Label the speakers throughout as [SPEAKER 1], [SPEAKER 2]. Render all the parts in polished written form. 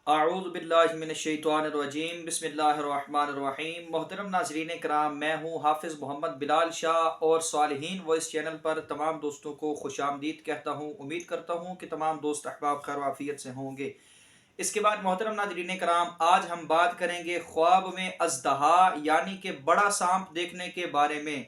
[SPEAKER 1] اعوذ باللہ من الشیطان الرجیم بسم اللہ الرحمن الرحیم۔ محترم ناظرین کرام، میں ہوں حافظ محمد بلال شاہ اور صالحین وائس چینل پر تمام دوستوں کو خوش آمدید کہتا ہوں۔ امید کرتا ہوں کہ تمام دوست احباب خیر و عافیت سے ہوں گے۔ اس کے بعد محترم ناظرین کرام، آج ہم بات کریں گے خواب میں اژدہا یعنی کہ بڑا سانپ دیکھنے کے بارے میں۔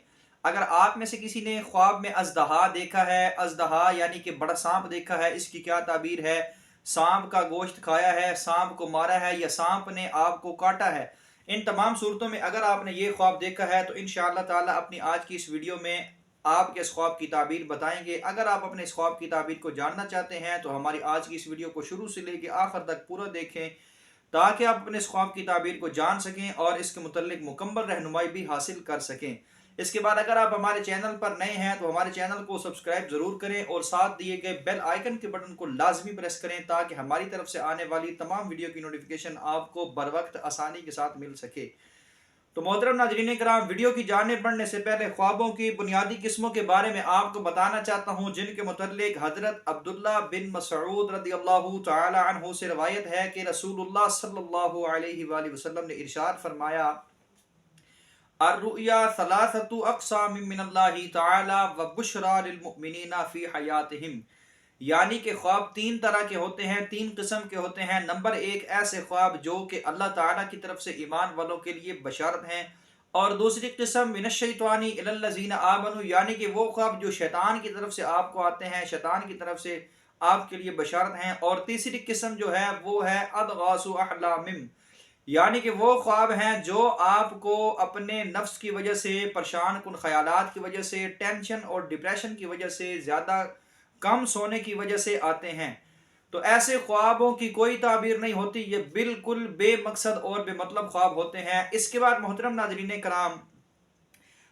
[SPEAKER 1] اگر آپ میں سے کسی نے خواب میں اژدہا دیکھا ہے، اژدہا یعنی کہ بڑا سانپ دیکھا ہے، اس کی کیا تعبیر ہے؟ سانپ کا گوشت کھایا ہے، سانپ کو مارا ہے، یا سانپ نے آپ کو کاٹا ہے؟ ان تمام صورتوں میں اگر آپ نے یہ خواب دیکھا ہے تو انشاءاللہ تعالی اپنی آج کی اس ویڈیو میں آپ کے اس خواب کی تعبیر بتائیں گے۔ اگر آپ اپنے اس خواب کی تعبیر کو جاننا چاہتے ہیں تو ہماری آج کی اس ویڈیو کو شروع سے لے کے آخر تک پورا دیکھیں تاکہ آپ اپنے اس خواب کی تعبیر کو جان سکیں اور اس کے متعلق مکمل رہنمائی بھی حاصل کر سکیں۔ اس کے بعد اگر آپ ہمارے چینل پر نئے ہیں تو ہمارے چینل کو سبسکرائب ضرور کریں اور ساتھ دیے گئے بیل آئیکن کے بٹن کو لازمی پریس کریں تاکہ ہماری طرف سے آنے والی تمام ویڈیو کی نوٹیفیکیشن آپ کو بر وقت آسانی کے ساتھ مل سکے۔ تو محترم ناظرین کرام، ویڈیو کی جانب بڑھنے سے پہلے خوابوں کی بنیادی قسموں کے بارے میں آپ کو بتانا چاہتا ہوں، جن کے متعلق حضرت عبداللہ بن مسعود رضی اللہ تعالی عنہ سے روایت ہے کہ رسول اللہ صلی اللہ علیہ وآلہ وسلم نے ارشاد فرمایا: الرؤیا ثلاثۃ اقسام من اللہ تعالی وبشرى للمؤمنین فی حیاتہم، یعنی کہ خواب تین طرح کے ہوتے ہیں، تین قسم کے ہوتے ہیں۔ نمبر ایک، ایسے خواب جو کہ اللہ تعالیٰ کی طرف سے ایمان والوں کے لیے بشارت ہیں، اور دوسری قسم من الشیطان الی الذین آمنوا، یعنی کہ وہ خواب جو شیطان کی طرف سے آپ کو آتے ہیں، شیطان کی طرف سے آپ کے لیے بشارت ہیں، اور تیسری قسم جو ہے وہ ہے اضغاث احلام، یعنی کہ وہ خواب ہیں جو آپ کو اپنے نفس کی وجہ سے، پریشان کن خیالات کی وجہ سے، ٹینشن اور ڈپریشن کی وجہ سے، زیادہ کم سونے کی وجہ سے آتے ہیں۔ تو ایسے خوابوں کی کوئی تعبیر نہیں ہوتی، یہ بالکل بے مقصد اور بے مطلب خواب ہوتے ہیں۔ اس کے بعد محترم ناظرین کرام،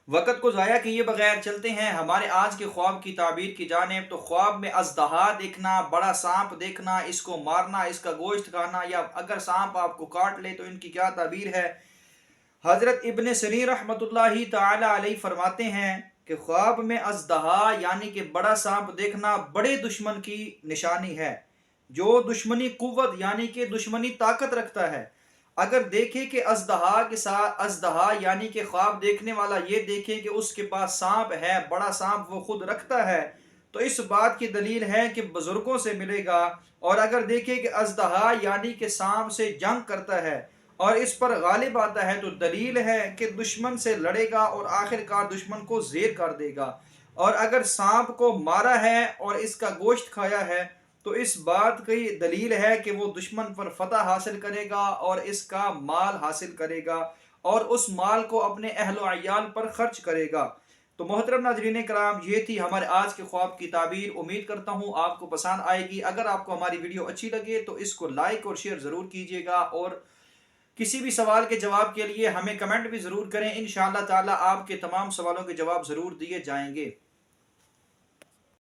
[SPEAKER 1] وقت کو ضائع کیے بغیر چلتے ہیں ہمارے آج کے خواب کی تعبیر کی جانب۔ تو خواب میں اژدہا دیکھنا، بڑا سانپ دیکھنا، اس کو مارنا، اس کا گوشت کھانا، یا اگر سانپ آپ کو کاٹ لے تو ان کی کیا تعبیر ہے؟ حضرت ابن سیرین رحمۃ اللہ تعالی علیہ فرماتے ہیں کہ خواب میں اژدہا یعنی کہ بڑا سانپ دیکھنا بڑے دشمن کی نشانی ہے، جو دشمنی قوت یعنی کہ دشمنی طاقت رکھتا ہے۔ اگر دیکھے کہ اژدہا کے ساتھ، اژدہا یعنی کہ خواب دیکھنے والا یہ دیکھے کہ اس کے پاس سانپ ہے، بڑا سانپ وہ خود رکھتا ہے، تو اس بات کی دلیل ہے کہ بزرگوں سے ملے گا۔ اور اگر دیکھے کہ اژدہا یعنی کہ سانپ سے جنگ کرتا ہے اور اس پر غالب آتا ہے، تو دلیل ہے کہ دشمن سے لڑے گا اور آخر کار دشمن کو زیر کر دے گا۔ اور اگر سانپ کو مارا ہے اور اس کا گوشت کھایا ہے تو اس بات کی دلیل ہے کہ وہ دشمن پر فتح حاصل کرے گا اور اس کا مال حاصل کرے گا اور اس مال کو اپنے اہل و عیال پر خرچ کرے گا۔ تو محترم ناظرین کرام، یہ تھی ہمارے آج کے خواب کی تعبیر۔ امید کرتا ہوں آپ کو پسند آئے گی۔ اگر آپ کو ہماری ویڈیو اچھی لگے تو اس کو لائک اور شیئر ضرور کیجیے گا، اور کسی بھی سوال کے جواب کے لیے ہمیں کمنٹ بھی ضرور کریں۔ انشاءاللہ تعالی آپ کے تمام سوالوں کے جواب ضرور دیے جائیں گے۔